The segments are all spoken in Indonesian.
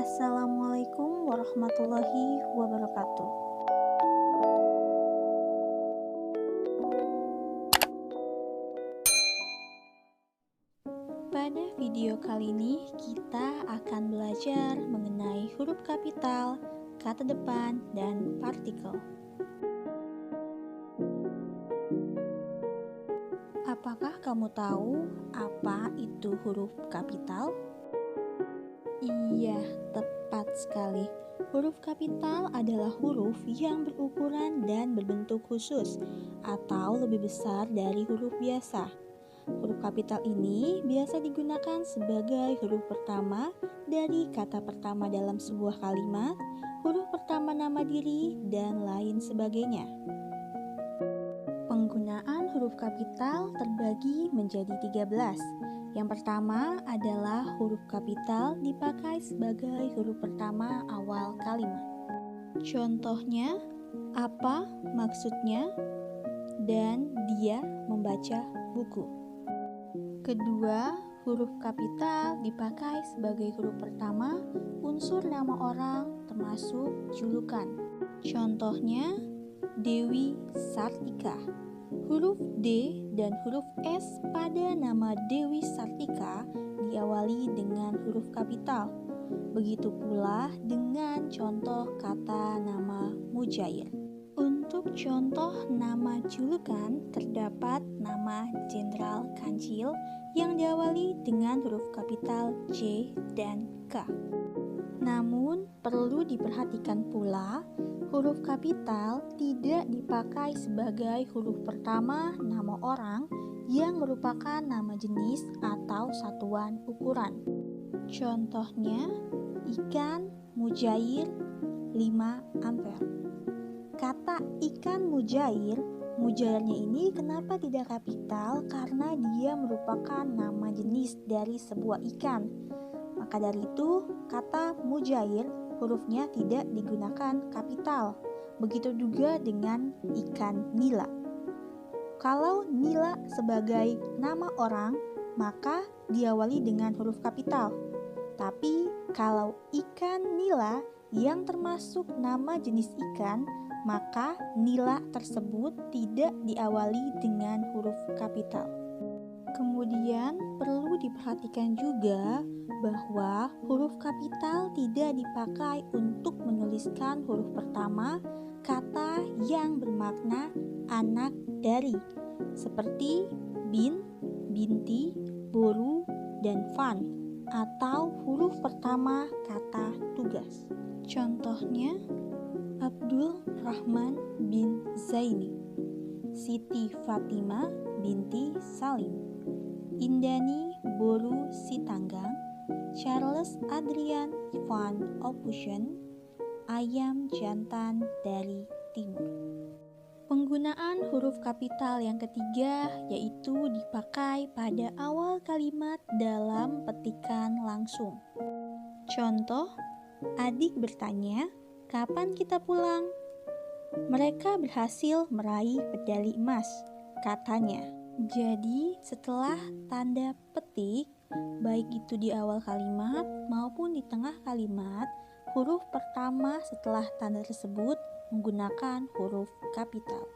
Assalamualaikum warahmatullahi wabarakatuh. Pada video kali ini kita akan belajar mengenai huruf kapital, kata depan, dan partikel. Apakah kamu tahu apa itu huruf kapital? Iya, tepat sekali. Huruf kapital adalah huruf yang berukuran dan berbentuk khusus atau lebih besar dari huruf biasa. Huruf kapital ini biasa digunakan sebagai huruf pertama dari kata pertama dalam sebuah kalimat, huruf pertama nama diri, dan lain sebagainya. Penggunaan huruf kapital terbagi menjadi 13. Yang pertama adalah huruf kapital dipakai sebagai huruf pertama awal kalimat. Contohnya, apa maksudnya, dan dia membaca buku. Kedua, huruf kapital dipakai sebagai huruf pertama unsur nama orang termasuk julukan. Contohnya, Dewi Sartika. Huruf D dan huruf S pada nama Dewi Sartika diawali dengan huruf kapital. Begitu pula dengan contoh kata nama Mujair. Untuk contoh nama julukan terdapat nama Jenderal Kancil yang diawali dengan huruf kapital J dan K. Namun perlu diperhatikan pula, huruf kapital tidak dipakai sebagai huruf pertama nama orang yang merupakan nama jenis atau satuan ukuran. Contohnya, ikan mujair 5 ampere. Kata ikan mujair, mujairnya ini kenapa tidak kapital? Karena dia merupakan nama jenis dari sebuah ikan. Maka dari itu, kata mujair hurufnya tidak digunakan kapital. Begitu juga dengan ikan nila. Kalau nila sebagai nama orang, maka diawali dengan huruf kapital. Tapi kalau ikan nila yang termasuk nama jenis ikan, maka nila tersebut tidak diawali dengan huruf kapital. Kemudian perlu diperhatikan juga bahwa huruf kapital tidak dipakai untuk menuliskan huruf pertama kata yang bermakna anak dari, seperti bin, binti, boru, dan fan, atau huruf pertama kata tugas. Contohnya, Abdul Rahman bin Zaini, Siti Fatimah binti Salim, Indani Boru Sitanggang, Charles Adrian van Ophusen, ayam jantan dari timur. Penggunaan huruf kapital yang ketiga yaitu dipakai pada awal kalimat dalam petikan langsung. Contoh, adik bertanya, kapan kita pulang? Mereka berhasil meraih medali emas, katanya. Jadi, setelah tanda petik, baik itu di awal kalimat maupun di tengah kalimat, huruf pertama setelah tanda tersebut menggunakan huruf kapital.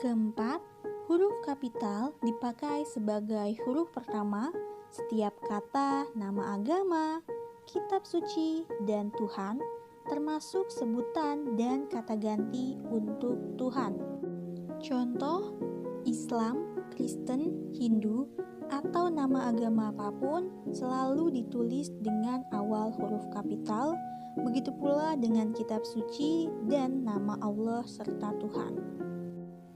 Keempat, huruf kapital dipakai sebagai huruf pertama setiap kata nama agama, kitab suci, dan Tuhan, termasuk sebutan dan kata ganti untuk Tuhan. Contoh, Islam, Kristen, Hindu, atau nama agama apapun selalu ditulis dengan awal huruf kapital, begitu pula dengan kitab suci dan nama Allah serta Tuhan.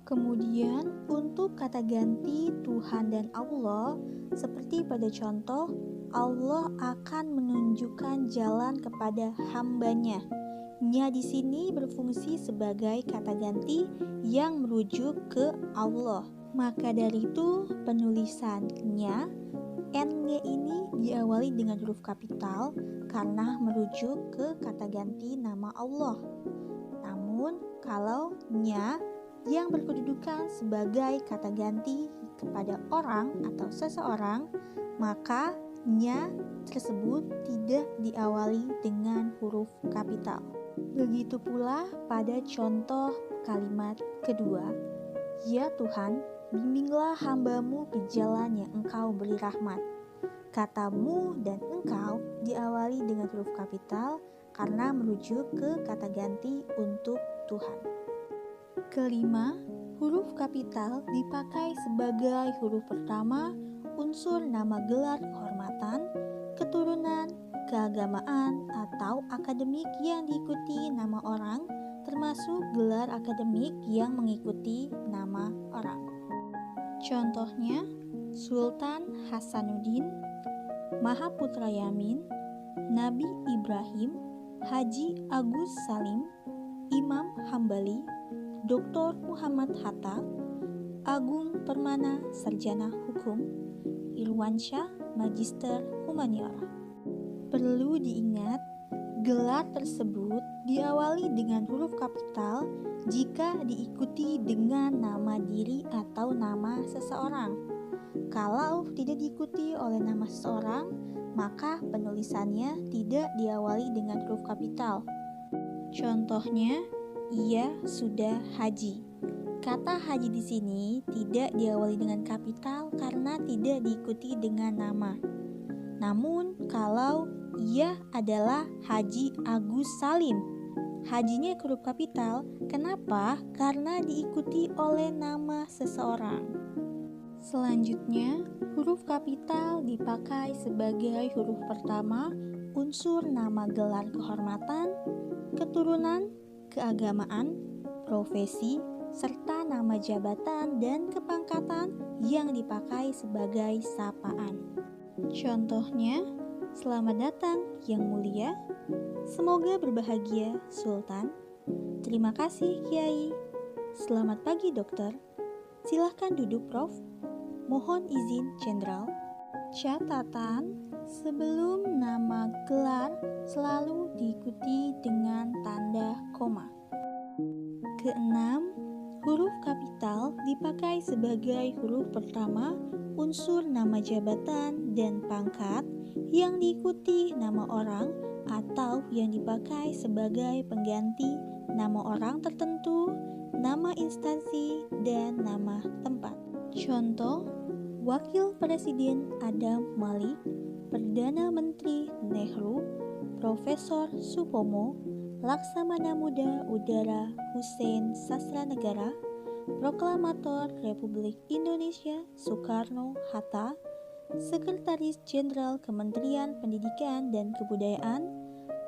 Kemudian untuk kata ganti Tuhan dan Allah, seperti pada contoh, Allah akan menunjukkan jalan kepada hambanya. Nya di sini berfungsi sebagai kata ganti yang merujuk ke Allah. Maka dari itu penulisannya N-nya ini diawali dengan huruf kapital karena merujuk ke kata ganti nama Allah. Namun kalau nya yang berkedudukan sebagai kata ganti kepada orang atau seseorang, maka nya tersebut tidak diawali dengan huruf kapital. Begitu pula pada contoh kalimat kedua, "Ya Tuhan, bimbinglah hamba-Mu ke jalan yang Engkau beri rahmat." Kata "mu" dan "engkau" diawali dengan huruf kapital karena merujuk ke kata ganti untuk Tuhan. Kelima, huruf kapital dipakai sebagai huruf pertama unsur nama gelar kehormatan, keturunan, keagamaan, atau akademik yang diikuti nama orang, termasuk gelar akademik yang mengikuti nama orang. Contohnya, Sultan Hasanuddin, Mahaputra Yamin, Nabi Ibrahim, Haji Agus Salim, Imam Hambali, Dr. Muhammad Hatta, Agung Permana Sarjana Hukum, Irwansyah Magister Humaniora. Perlu diingat, gelar tersebut diawali dengan huruf kapital jika diikuti dengan nama diri atau nama seseorang. Kalau tidak diikuti oleh nama seseorang, maka penulisannya tidak diawali dengan huruf kapital. Contohnya, ia sudah haji. Kata haji di sini tidak diawali dengan kapital karena tidak diikuti dengan nama. Namun, kalau ia adalah Haji Agus Salim, hajinya huruf kapital. Kenapa? Karena diikuti oleh nama seseorang. Selanjutnya, huruf kapital dipakai sebagai huruf pertama unsur nama gelar kehormatan, keturunan, keagamaan, profesi, serta nama jabatan dan kepangkatan yang dipakai sebagai sapaan. Contohnya, selamat datang yang mulia, semoga berbahagia Sultan, terima kasih Kiai, selamat pagi dokter, silahkan duduk Prof, mohon izin Jenderal. Catatan, sebelum nama gelar selalu diikuti dengan tanda koma. Keenam, huruf kapital dipakai sebagai huruf pertama unsur nama jabatan dan pangkat yang diikuti nama orang atau yang dipakai sebagai pengganti nama orang tertentu, nama instansi, dan nama tempat. Contoh, Wakil Presiden Adam Malik, Perdana Menteri Nehru, Profesor Supomo, Laksamana Muda Udara Hussein Sastranegara, Proklamator Republik Indonesia Soekarno-Hatta, Sekretaris Jenderal Kementerian Pendidikan dan Kebudayaan,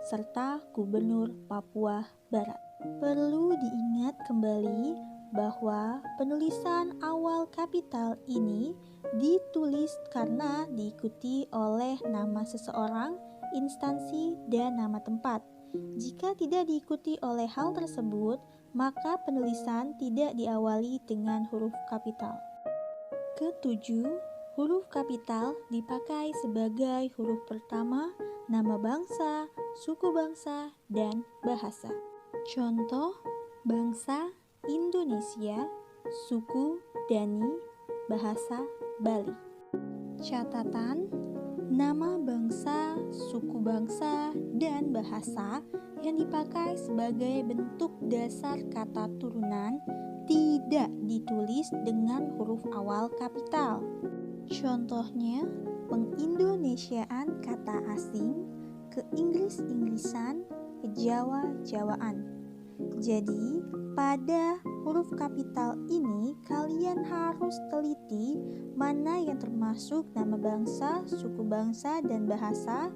serta Gubernur Papua Barat. Perlu diingat kembali bahwa penulisan awal kapital ini ditulis karena diikuti oleh nama seseorang, instansi, dan nama tempat. Jika tidak diikuti oleh hal tersebut, maka penulisan tidak diawali dengan huruf kapital. Ketujuh, huruf kapital dipakai sebagai huruf pertama nama bangsa, suku bangsa, dan bahasa. Contoh, bangsa Indonesia, suku Dani, bahasa Bali. Catatan, nama bangsa, suku bangsa, dan bahasa yang dipakai sebagai bentuk dasar kata turunan tidak ditulis dengan huruf awal kapital. Contohnya, pengindonesiaan kata asing, ke Inggris-Inggrisan, ke Jawa-Jawaan. Jadi, pada huruf kapital ini kalian harus teliti mana yang termasuk nama bangsa, suku bangsa, dan bahasa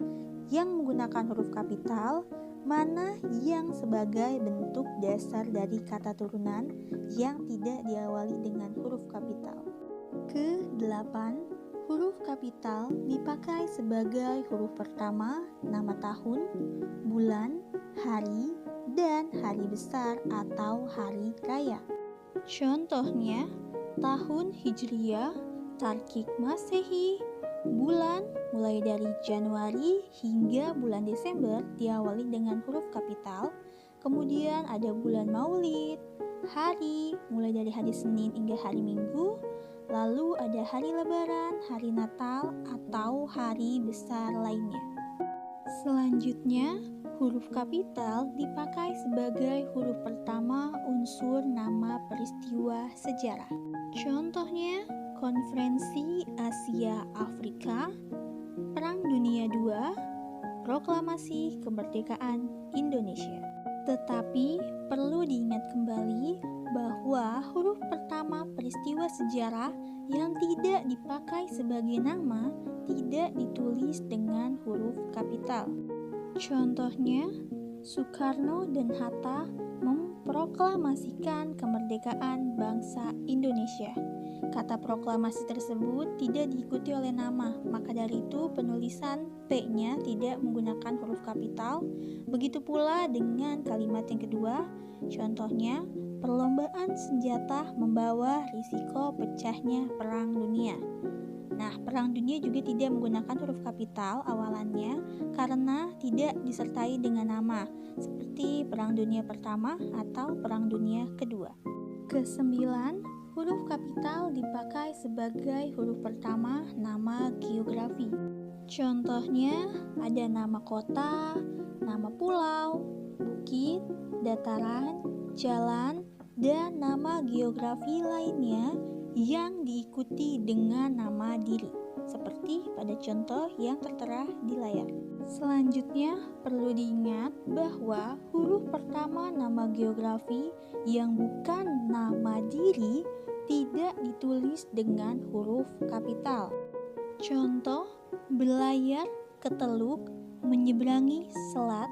yang menggunakan huruf kapital, mana yang sebagai bentuk dasar dari kata turunan yang tidak diawali dengan huruf kapital. Ke-8, huruf kapital dipakai sebagai huruf pertama nama tahun, bulan, hari, dan hari besar atau hari raya. Contohnya, tahun Hijriyah, Tarkik Masehi, bulan mulai dari Januari hingga bulan Desember diawali dengan huruf kapital. Kemudian ada bulan Maulid, hari mulai dari hari Senin hingga hari Minggu, Lalu ada hari Lebaran, hari Natal, atau hari besar lainnya. Selanjutnya, huruf kapital dipakai sebagai huruf pertama unsur nama peristiwa sejarah. Contohnya, Konferensi Asia Afrika, Perang Dunia II, Proklamasi Kemerdekaan Indonesia. Tetapi perlu diingat kembali bahwa huruf pertama peristiwa sejarah yang tidak dipakai sebagai nama tidak ditulis dengan huruf kapital. Contohnya, Soekarno dan Hatta memproklamasikan kemerdekaan bangsa Indonesia. Kata proklamasi tersebut tidak diikuti oleh nama, maka dari itu penulisan P-nya tidak menggunakan huruf kapital. Begitu pula dengan kalimat yang kedua, contohnya, perlombaan senjata membawa risiko pecahnya Perang Dunia. Nah, Perang Dunia juga tidak menggunakan huruf kapital awalannya karena tidak disertai dengan nama, seperti Perang Dunia Pertama atau Perang Dunia Kedua. Kesembilan, huruf kapital dipakai sebagai huruf pertama nama geografi. Contohnya ada nama kota, nama pulau, bukit, dataran, jalan, dan nama geografi lainnya yang diikuti dengan nama diri, seperti pada contoh yang tertera di layar. Selanjutnya, perlu diingat bahwa huruf pertama nama geografi yang bukan nama diri tidak ditulis dengan huruf kapital. Contoh, berlayar ke teluk, menyeberangi selat,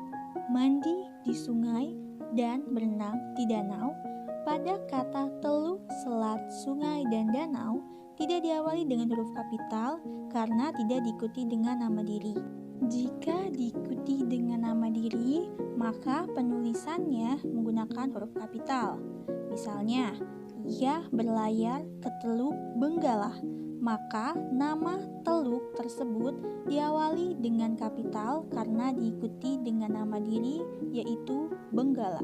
mandi di sungai, dan berenang di danau. Pada kata teluk, selat, sungai, dan danau tidak diawali dengan huruf kapital karena tidak diikuti dengan nama diri. Jika diikuti dengan nama diri, maka penulisannya menggunakan huruf kapital. Misalnya, ia berlayar ke Teluk Bengalah, maka nama teluk tersebut diawali dengan kapital karena diikuti dengan nama diri, yaitu Benggala.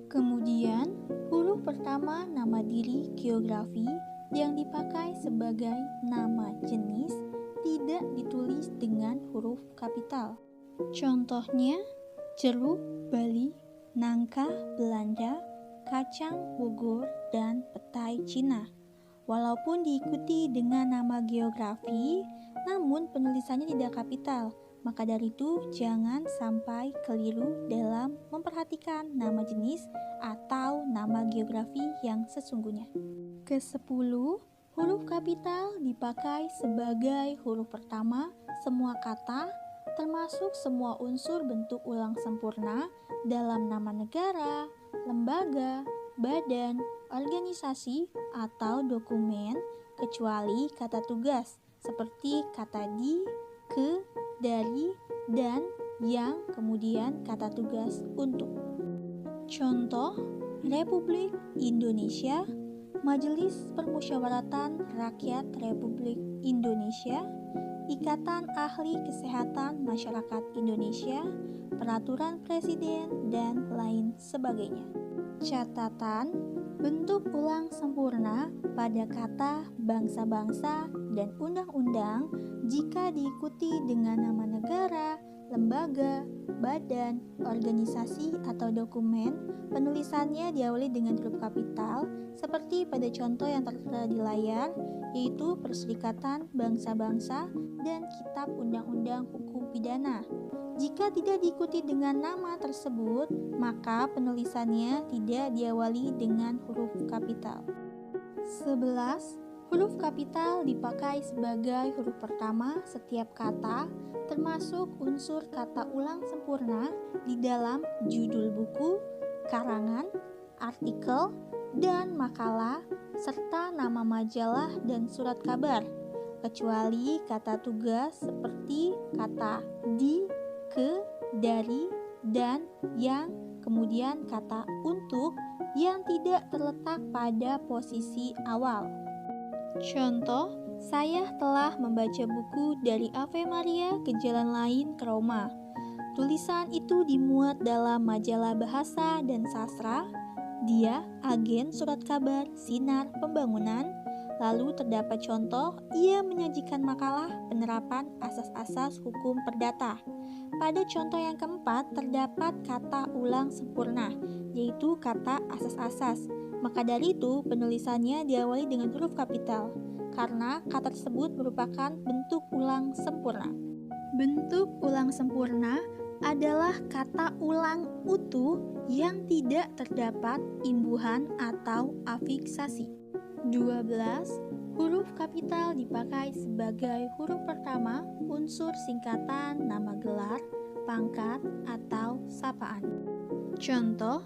Kemudian, huruf pertama nama diri geografi yang dipakai sebagai nama jenis tidak ditulis dengan huruf kapital. Contohnya, jeruk Bali, nangka Belanda, kacang Bogor, dan petai Cina. Walaupun diikuti dengan nama geografi, namun penulisannya tidak kapital. Maka dari itu, jangan sampai keliru dalam memperhatikan nama jenis atau nama geografi yang sesungguhnya. Ke-10, huruf kapital dipakai sebagai huruf pertama semua kata, termasuk semua unsur bentuk ulang sempurna dalam nama negara, lembaga, badan, organisasi, atau dokumen, kecuali kata tugas, seperti kata di, ke, dari, dan yang, kemudian kata tugas untuk. Contoh, Republik Indonesia, Majelis Permusyawaratan Rakyat Republik Indonesia, Ikatan Ahli Kesehatan Masyarakat Indonesia, Peraturan Presiden, dan lain sebagainya. Catatan, bentuk ulang sempurna pada kata bangsa-bangsa dan undang-undang jika diikuti dengan nama negara, lembaga, badan, organisasi, atau dokumen, penulisannya diawali dengan huruf kapital seperti pada contoh yang tertera di layar, yaitu Perserikatan Bangsa-Bangsa dan Kitab Undang-Undang Hukum Pidana. Jika tidak diikuti dengan nama tersebut, maka penulisannya tidak diawali dengan huruf kapital. 11. Huruf kapital dipakai sebagai huruf pertama setiap kata, termasuk unsur kata ulang sempurna di dalam judul buku, karangan, artikel, dan makalah, serta nama majalah dan surat kabar, kecuali kata tugas seperti kata di, ke, dari, dan yang, kemudian kata untuk yang tidak terletak pada posisi awal. Contoh, saya telah membaca buku Dari Ave Maria ke Jalan Lain ke Roma. Tulisan itu dimuat dalam majalah Bahasa dan Sastra. Dia agen surat kabar Sinar Pembangunan. Lalu terdapat contoh, ia menyajikan makalah penerapan asas-asas hukum perdata. Pada contoh yang keempat, terdapat kata ulang sempurna, yaitu kata asas-asas. Maka dari itu, penulisannya diawali dengan huruf kapital, karena kata tersebut merupakan bentuk ulang sempurna. Bentuk ulang sempurna adalah kata ulang utuh yang tidak terdapat imbuhan atau afiksasi. 12. Huruf kapital dipakai sebagai huruf pertama unsur singkatan nama gelar, pangkat, atau sapaan. Contoh,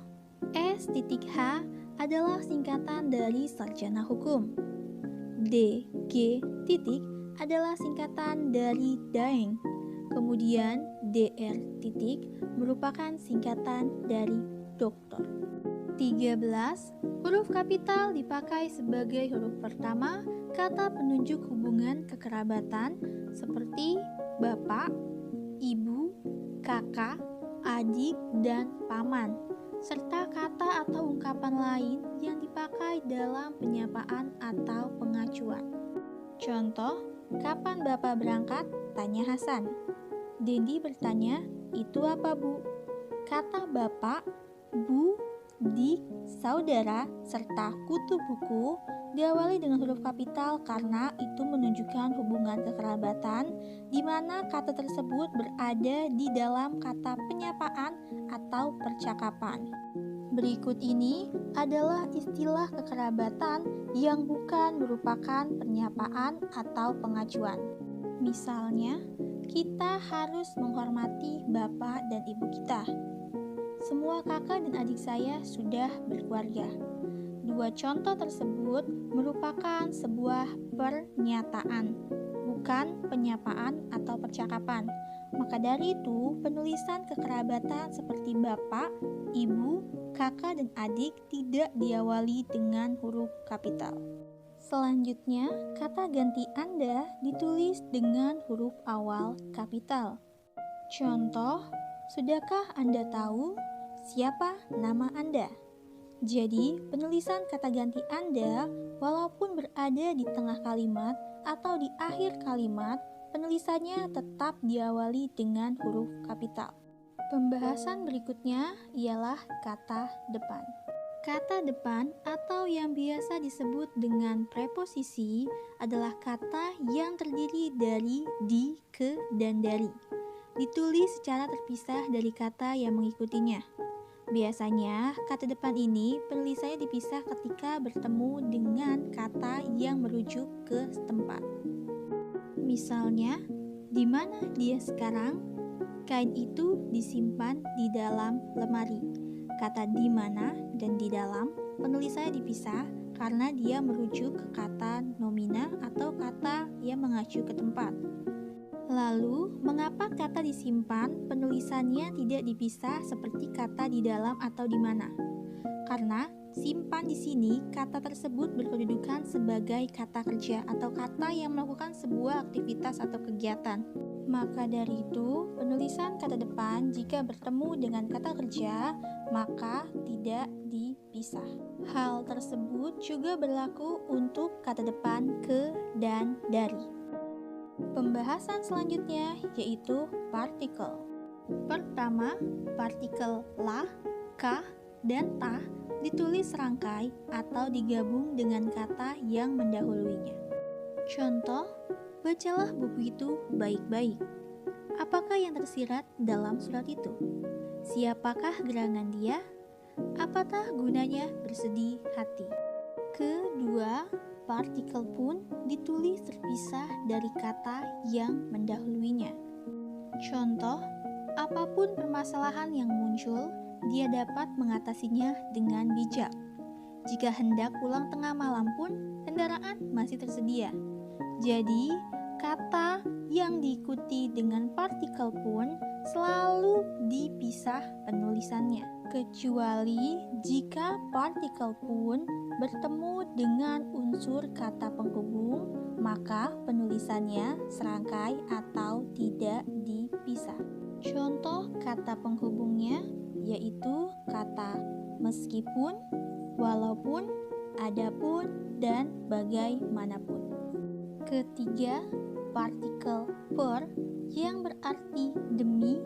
S.H adalah singkatan dari sarjana hukum. D.G. adalah singkatan dari Daeng. Kemudian DR. merupakan singkatan dari doktor. 13. Huruf kapital dipakai sebagai huruf pertama kata penunjuk hubungan kekerabatan seperti bapak, ibu, kakak, adik, dan paman, serta kata atau ungkapan lain yang dipakai dalam penyapaan atau pengacuan. Contoh, kapan bapak berangkat? Tanya Hasan. Dendi bertanya, itu apa bu? Kata bapak, bu, dik, saudara, serta kutu buku diawali dengan huruf kapital karena itu menunjukkan hubungan kekerabatan di mana kata tersebut berada di dalam kata penyapaan atau percakapan. Berikut ini adalah istilah kekerabatan yang bukan merupakan penyapaan atau pengacuan. Misalnya, kita harus menghormati bapak dan ibu kita. Semua kakak dan adik saya sudah berkeluarga. Dua contoh tersebut merupakan sebuah pernyataan, bukan penyapaan atau percakapan. Maka dari itu, penulisan kekerabatan seperti bapak, ibu, kakak, dan adik tidak diawali dengan huruf kapital. Selanjutnya, kata ganti Anda ditulis dengan huruf awal kapital. Contoh, sudahkah Anda tahu siapa nama Anda? Jadi, penulisan kata ganti Anda walaupun berada di tengah kalimat atau di akhir kalimat, penulisannya tetap diawali dengan huruf kapital. Pembahasan berikutnya ialah kata depan. Kata depan atau yang biasa disebut dengan preposisi adalah kata yang terdiri dari di, ke, dan dari. Ditulis secara terpisah dari kata yang mengikutinya. Biasanya, kata depan ini penulisannya dipisah ketika bertemu dengan kata yang merujuk ke tempat. Misalnya, di mana dia sekarang? Kain itu disimpan di dalam lemari. Kata di mana dan di dalam penulisannya dipisah karena dia merujuk ke kata nomina atau kata yang mengacu ke tempat. Lalu, mengapa kata disimpan penulisannya tidak dipisah seperti kata di dalam atau di mana? Karena simpan di sini kata tersebut berkedudukan sebagai kata kerja atau kata yang melakukan sebuah aktivitas atau kegiatan. Maka dari itu, penulisan kata depan jika bertemu dengan kata kerja, maka tidak dipisah. Hal tersebut juga berlaku untuk kata depan ke dan dari. Pembahasan selanjutnya yaitu partikel. Pertama, partikel la, ka, dan ta ditulis serangkai atau digabung dengan kata yang mendahuluinya. Contoh, bacalah buku itu baik-baik. Apakah yang tersirat dalam surat itu? Siapakah gerangan dia? Apakah gunanya bersedih hati? Kedua, partikel pun ditulis terpisah dari kata yang mendahuluinya. Contoh, apapun permasalahan yang muncul, dia dapat mengatasinya dengan bijak. Jika hendak pulang tengah malam pun, kendaraan masih tersedia. Jadi, kata yang diikuti dengan partikel pun selalu dipisah penulisannya. Kecuali jika partikel pun bertemu dengan unsur kata penghubung, maka penulisannya serangkai atau tidak dipisah. Contoh kata penghubungnya yaitu kata meskipun, walaupun, adapun, dan bagaimanapun. Ketiga, partikel per yang berarti demi,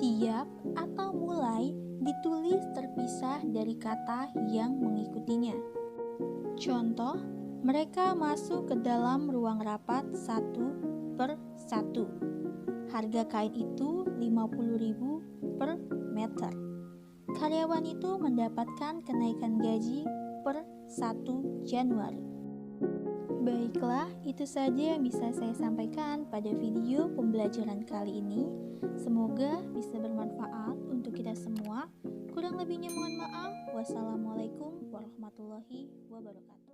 tiap, atau mulai ditulis terpisah dari kata yang mengikutinya. Contoh, mereka masuk ke dalam ruang rapat satu per satu. Harga kain itu 50.000 per meter. Karyawan itu mendapatkan kenaikan gaji per 1 Januari. Baiklah, itu saja yang bisa saya sampaikan pada video pembelajaran kali ini. Semoga bisa bermanfaat untuk kita semua. Kurang lebihnya mohon maaf. Wassalamualaikum warahmatullahi wabarakatuh.